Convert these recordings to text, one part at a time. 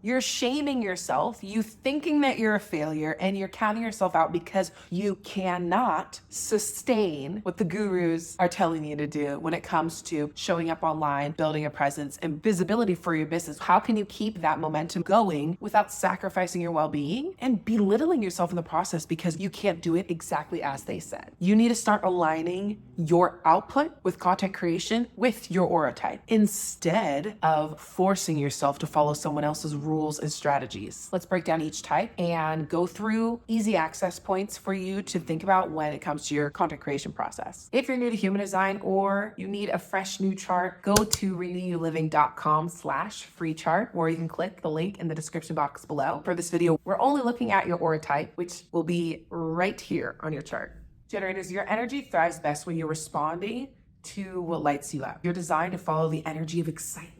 You're shaming yourself, you thinking that you're a failure, and you're counting yourself out because you cannot sustain what the gurus are telling you to do when it comes to showing up online, building a presence, and visibility for your business. How can you keep that momentum going without sacrificing your well-being and belittling yourself in the process because you can't do it exactly as they said? You need to start aligning your output with content creation with your aura type instead of forcing yourself to follow someone else's rules and strategies. Let's break down each type and go through easy access points for you to think about when it comes to your content creation process. If you're new to human design or you need a fresh new chart, go to renewyouliving.com/free chart, or you can click the link in the description box below. For this video, we're only looking at your aura type, which will be right here on your chart. Generators, your energy thrives best when you're responding to what lights you up. You're designed to follow the energy of excitement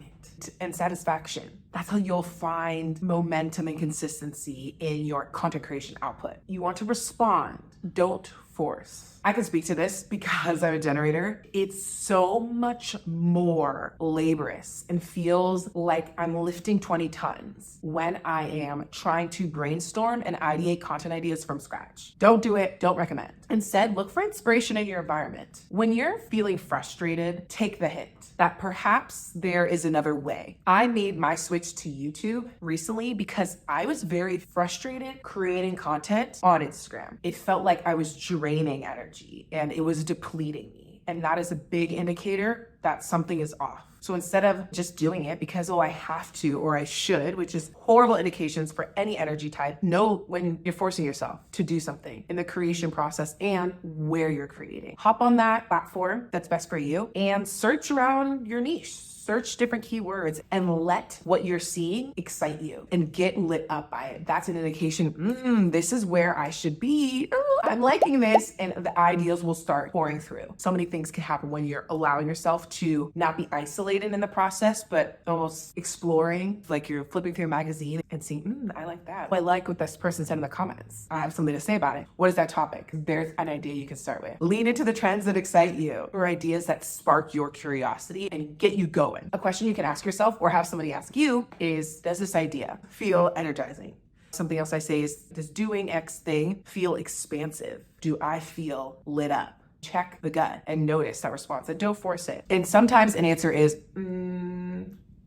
and satisfaction. That's how you'll find momentum and consistency in your content creation output. You want to respond, don't force. I can speak to this because I'm a generator. It's so much more laborious and feels like I'm lifting 20 tons when I am trying to brainstorm and ideate content ideas from scratch. Don't do it, don't recommend. Instead, look for inspiration in your environment. When you're feeling frustrated, take the hint that perhaps there is another way. I made my switch to YouTube recently because I was very frustrated creating content on Instagram. It felt like I was draining energy and it was depleting me. And that is a big indicator that something is off. So instead of just doing it because, oh, I have to or I should, which is horrible indications for any energy type, know when you're forcing yourself to do something in the creation process and where you're creating. Hop on that platform that's best for you and search around your niche. Search different keywords and let what you're seeing excite you and get lit up by it. That's an indication, this is where I should be. I'm liking this, and the ideas will start pouring through. So many things can happen when you're allowing yourself to not be isolated in the process, but almost exploring, like you're flipping through a magazine and seeing, I like that. I like what this person said in the comments. I have something to say about it. What is that topic? There's an idea you can start with. Lean into the trends that excite you or ideas that spark your curiosity and get you going. A question you can ask yourself or have somebody ask you is, does this idea feel energizing? Something else I say is, does doing X thing feel expansive? Do I feel lit up? Check the gut and notice that response and don't force it. And sometimes an answer is,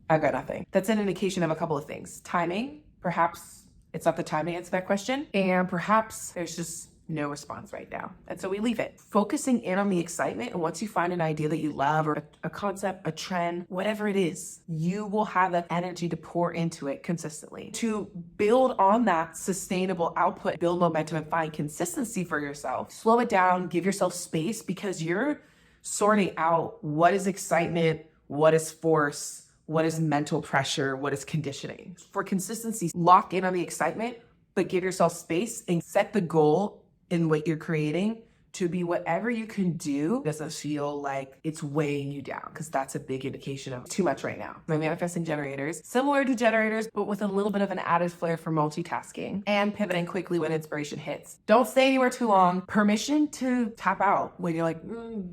I've got nothing. That's an indication of a couple of things. Timing, perhaps it's not the time to answer that question. And perhaps there's just no response right now. And so we leave it. Focusing in on the excitement, and once you find an idea that you love or a concept, a trend, whatever it is, you will have that energy to pour into it consistently. To build on that sustainable output, build momentum, and find consistency for yourself. Slow it down, give yourself space, because you're sorting out what is excitement, what is force, what is mental pressure, what is conditioning. For consistency, lock in on the excitement, but give yourself space and set the goal in what you're creating to be whatever you can do doesn't feel like it's weighing you down, because that's a big indication of too much right now. My manifesting generators, similar to generators, but with a little bit of an added flair for multitasking and pivoting quickly when inspiration hits. Don't stay anywhere too long. Permission to tap out when you're like,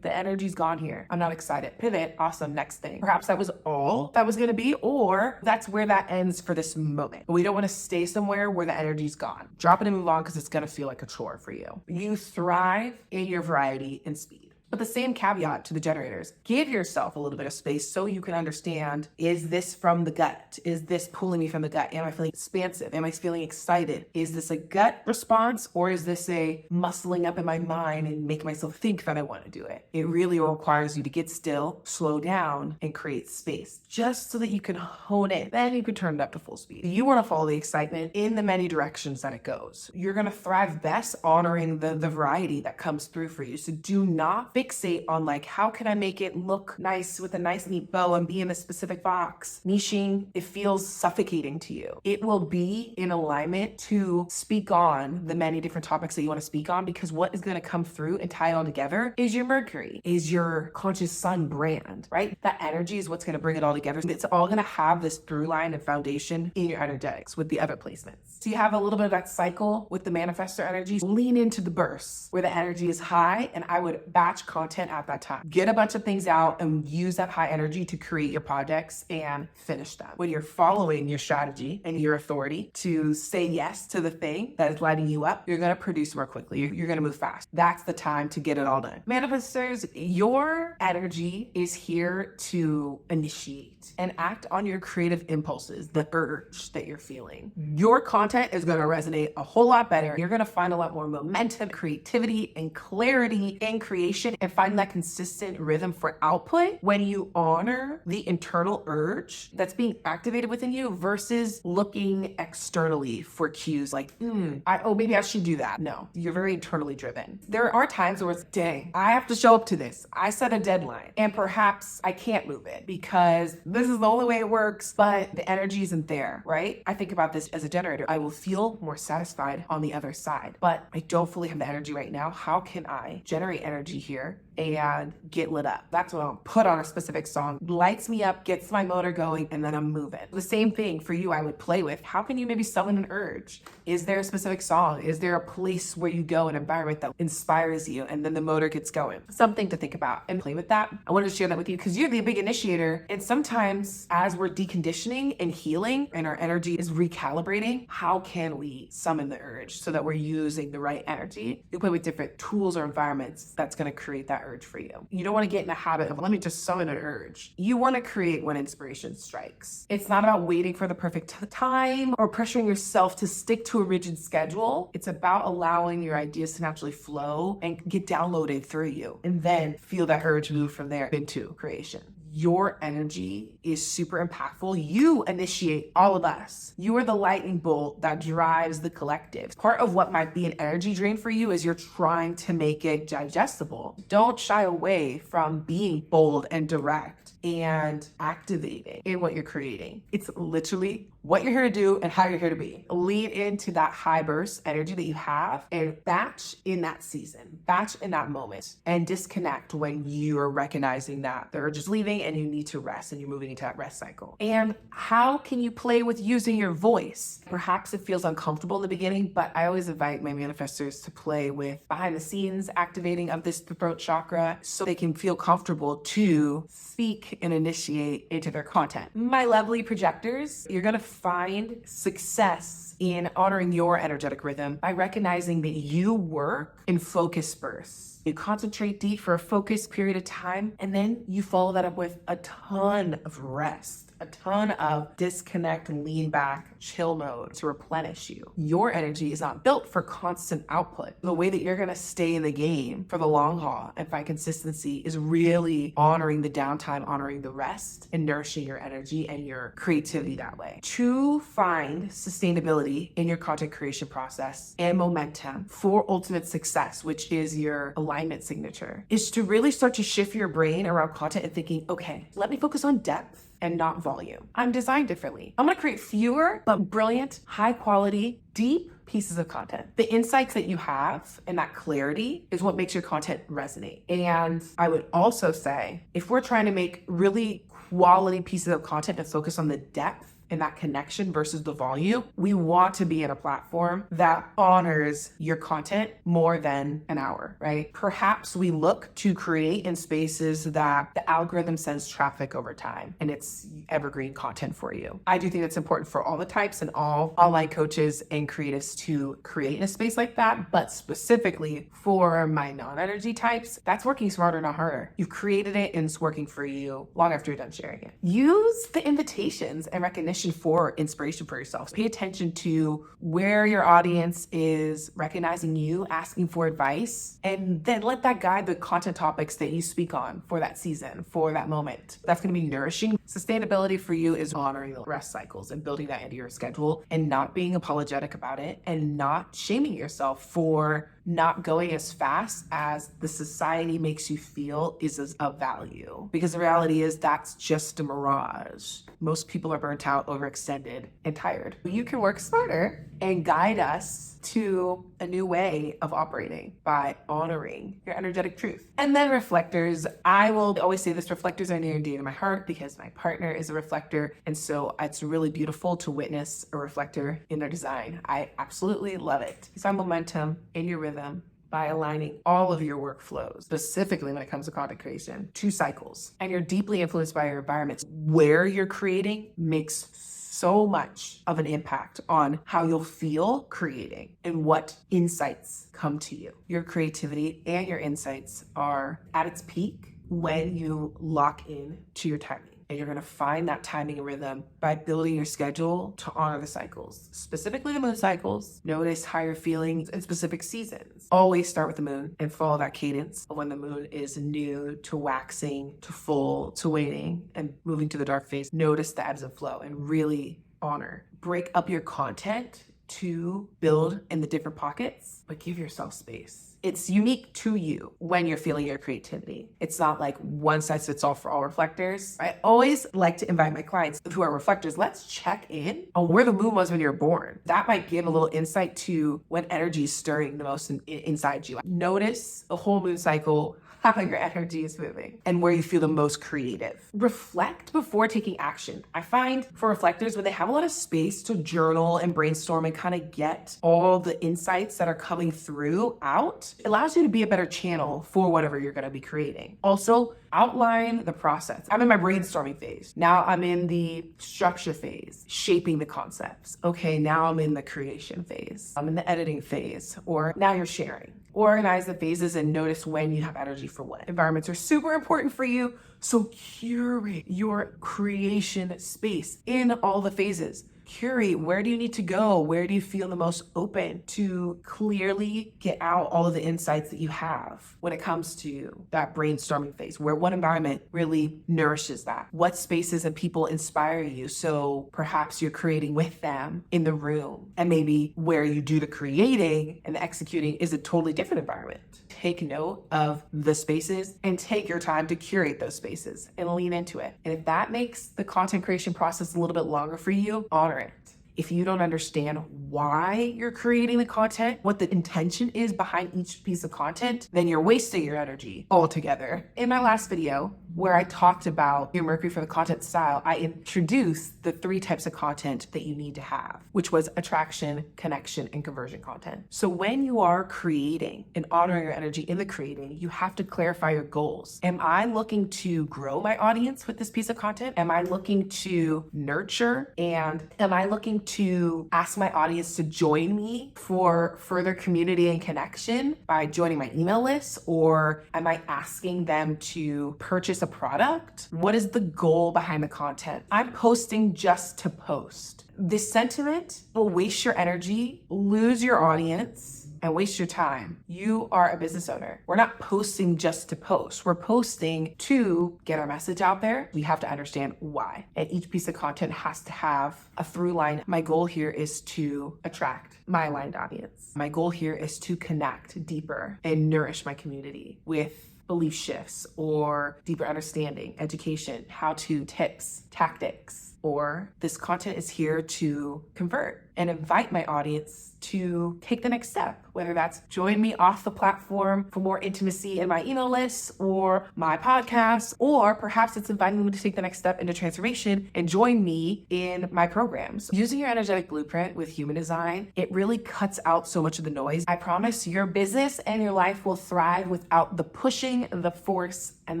the energy's gone here. I'm not excited. Pivot. Awesome. Next thing. Perhaps that was all that was going to be, or that's where that ends for this moment. But we don't want to stay somewhere where the energy's gone. Drop it and move on, because it's going to feel like a chore for you. You thrive in your variety and speed. But the same caveat to the generators, give yourself a little bit of space so you can understand, is this from the gut? Is this pulling me from the gut? Am I feeling expansive? Am I feeling excited? Is this a gut response, or is this a muscling up in my mind and make myself think that I want to do it? It really requires you to get still, slow down, and create space just so that you can hone it. Then you can turn it up to full speed. You want to follow the excitement in the many directions that it goes. You're going to thrive best honoring the variety that comes through for you. So do not fixate on like, how can I make it look nice with a nice neat bow and be in a specific box? Niching, it feels suffocating to you. It will be in alignment to speak on the many different topics that you want to speak on, because what is going to come through and tie it all together is your Mercury, is your conscious sun brand, right? That energy is what's going to bring it all together. It's all going to have this through line and foundation in your energetics with the other placements. So you have a little bit of that cycle with the manifestor energy. Lean into the bursts where the energy is high, and I would batch content at that time. Get a bunch of things out and use that high energy to create your projects and finish them. When you're following your strategy and your authority to say yes to the thing that is lighting you up, you're going to produce more quickly. You're going to move fast. That's the time to get it all done. Manifestors, your energy is here to initiate and act on your creative impulses, the urge that you're feeling. Your content is going to resonate a whole lot better. You're going to find a lot more momentum, creativity, and clarity in creation, and find that consistent rhythm for output when you honor the internal urge that's being activated within you versus looking externally for cues like, maybe I should do that. No, you're very internally driven. There are times where it's, dang, I have to show up to this. I set a deadline and perhaps I can't move it because this is the only way it works, but the energy isn't there, right? I think about this as a generator. I will feel more satisfied on the other side, but I don't fully have the energy right now. How can I generate energy here and get lit up? That's what I'll put on a specific song. Lights me up, gets my motor going, and then I'm moving. The same thing for you I would play with. How can you maybe summon an urge? Is there a specific song? Is there a place where you go, an environment that inspires you, and then the motor gets going? Something to think about and play with that. I wanted to share that with you because you're the big initiator. And sometimes as we're deconditioning and healing and our energy is recalibrating, how can we summon the urge so that we're using the right energy? You play with different tools or environments that's going to create that urge for you. You don't want to get in a habit of, let me just summon an urge. You want to create when inspiration strikes. It's not about waiting for the perfect time or pressuring yourself to stick to a rigid schedule. It's about allowing your ideas to naturally flow and get downloaded through you, and then feel that urge move from there into creation. Your energy is super impactful. You initiate all of us. You are the lightning bolt that drives the collective. Part of what might be an energy drain for you is you're trying to make it digestible. Don't shy away from being bold and direct and activating in what you're creating. It's literally what you're here to do and how you're here to be. Lean into that high burst energy that you have and batch in that season, batch in that moment, and disconnect when you are recognizing that the urge is leaving and you need to rest and you're moving into that rest cycle. And how can you play with using your voice? Perhaps it feels uncomfortable in the beginning, but I always invite my manifestors to play with behind the scenes activating of this throat chakra so they can feel comfortable to speak and initiate into their content. My lovely projectors, you're going to find success in honoring your energetic rhythm by recognizing that you work in focus bursts. You concentrate deep for a focused period of time, and then you follow that up with a ton of rest, a ton of disconnect and lean back, chill mode to replenish you. Your energy is not built for constant output. The way that you're going to stay in the game for the long haul and find consistency is really honoring the downtime, honoring the rest, and nourishing your energy and your creativity that way. To find sustainability in your content creation process and momentum for ultimate success, which is your alignment signature, is to really start to shift your brain around content and thinking, okay, let me focus on depth and not volume. I'm designed differently. I'm going to create fewer but brilliant, high quality, deep pieces of content. The insights that you have and that clarity is what makes your content resonate. And I would also say, if we're trying to make really quality pieces of content that focus on the depth and that connection versus the volume, we want to be in a platform that honors your content more than an hour, right? Perhaps we look to create in spaces that the algorithm sends traffic over time and it's evergreen content for you. I do think it's important for all the types and all online coaches and creatives to create in a space like that, but specifically for my non-energy types, that's working smarter, not harder. You've created it and it's working for you long after you're done sharing it. Use the invitations and recognition for inspiration for yourself. Pay attention to where your audience is recognizing you, asking for advice, and then let that guide the content topics that you speak on for that season, for that moment. That's going to be nourishing. Sustainability for you is honoring the rest cycles and building that into your schedule and not being apologetic about it and not shaming yourself for not going as fast as the society makes you feel is of value. Because the reality is that's just a mirage. Most people are burnt out, overextended, and tired. You can work smarter and guide us to a new way of operating by honoring your energetic truth. And then reflectors, I will always say this, reflectors are near and dear to my heart because my partner is a reflector. And so it's really beautiful to witness a reflector in their design. I absolutely love it. You find momentum in your rhythm by aligning all of your workflows, specifically when it comes to content creation, to cycles. And you're deeply influenced by your environments. Where you're creating makes so much of an impact on how you'll feel creating and what insights come to you. Your creativity and your insights are at its peak when you lock in to your timing. And you're going to find that timing and rhythm by building your schedule to honor the cycles, specifically the moon cycles. Notice how you're feeling in specific seasons. Always start with the moon and follow that cadence of when the moon is new to waxing, to full, to waning, and moving to the dark phase. Notice the ebbs and flow and really honor. Break up your content to build in the different pockets, but give yourself space. It's unique to you when you're feeling your creativity. It's not like one size fits all for all reflectors. I always like to invite my clients who are reflectors, let's check in on where the moon was when you were born. That might give a little insight to when energy is stirring the most inside you. Notice the whole moon cycle, how your energy is moving, and where you feel the most creative. Reflect before taking action. I find for reflectors, when they have a lot of space to journal and brainstorm and kind of get all the insights that are coming through out, it allows you to be a better channel for whatever you're going to be creating. Also, outline the process. I'm in my brainstorming phase. Now I'm in the structure phase, shaping the concepts. Okay, now I'm in the creation phase. I'm in the editing phase, or now you're sharing. Organize the phases and notice when you have energy for what. Environments are super important for you, so curate your creation space in all the phases. Curate, where do you need to go? Where do you feel the most open to clearly get out all of the insights that you have when it comes to that brainstorming phase? What environment really nourishes that? What spaces and people inspire you? So perhaps you're creating with them in the room, and maybe where you do the creating and the executing is a totally different environment. Take note of the spaces and take your time to curate those spaces and lean into it. And if that makes the content creation process a little bit longer for you, honor it. If you don't understand why you're creating the content, what the intention is behind each piece of content, then you're wasting your energy altogether. In my last video, where I talked about your Mercury for the content style, I introduced the 3 types of content that you need to have, which was attraction, connection, and conversion content. So when you are creating and honoring your energy in the creating, you have to clarify your goals. Am I looking to grow my audience with this piece of content? Am I looking to nurture? And am I looking to ask my audience to join me for further community and connection by joining my email list? Or am I asking them to purchase a product? What is the goal behind the content? I'm posting just to post. This sentiment will waste your energy, lose your audience, and waste your time. You are a business owner. We're not posting just to post. We're posting to get our message out there. We have to understand why. And each piece of content has to have a through line. My goal here is to attract my aligned audience. My goal here is to connect deeper and nourish my community with belief shifts or deeper understanding, education, how-to tips, tactics, or this content is here to convert and invite my audience to take the next step, whether that's join me off the platform for more intimacy in my email list or my podcast, or perhaps it's inviting them to take the next step into transformation and join me in my programs. Using your energetic blueprint with human design, it really cuts out so much of the noise. I promise your business and your life will thrive without the pushing, the force, and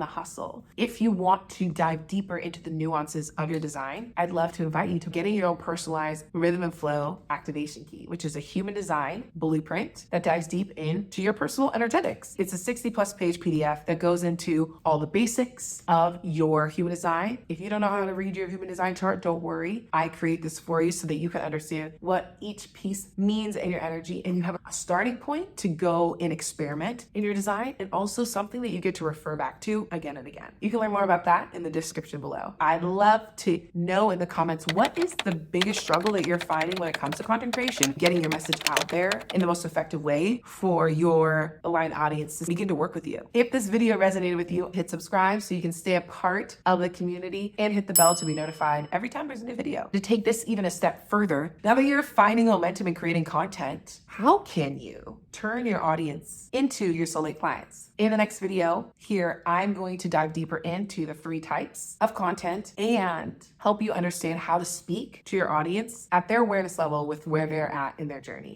the hustle. If you want to dive deeper into the nuances of your design, I'd love to invite you to getting your own personalized rhythm and flow activation key, which is a human design blueprint that dives deep into your personal energetics. It's a 60+ page PDF that goes into all the basics of your human design. If you don't know how to read your human design chart, don't worry. I create this for you so that you can understand what each piece means in your energy, and you have a starting point to go and experiment in your design, and also something that you get to refer back to again and again. You can learn more about that in the description below. I'd love to know in the comments, what is the biggest struggle that you're finding when it comes to content creation, getting your message out there in the most effective way for your aligned audience to begin to work with you. If this video resonated with you, hit subscribe so you can stay a part of the community, and hit the bell to be notified every time there's a new video. To take this even a step further, now that you're finding momentum in creating content, how can you turn your audience into your soulmate clients? In the next video here, I'm going to dive deeper into the 3 types of content and help you understand how to speak to your audience at their awareness level with where they're at in their journey.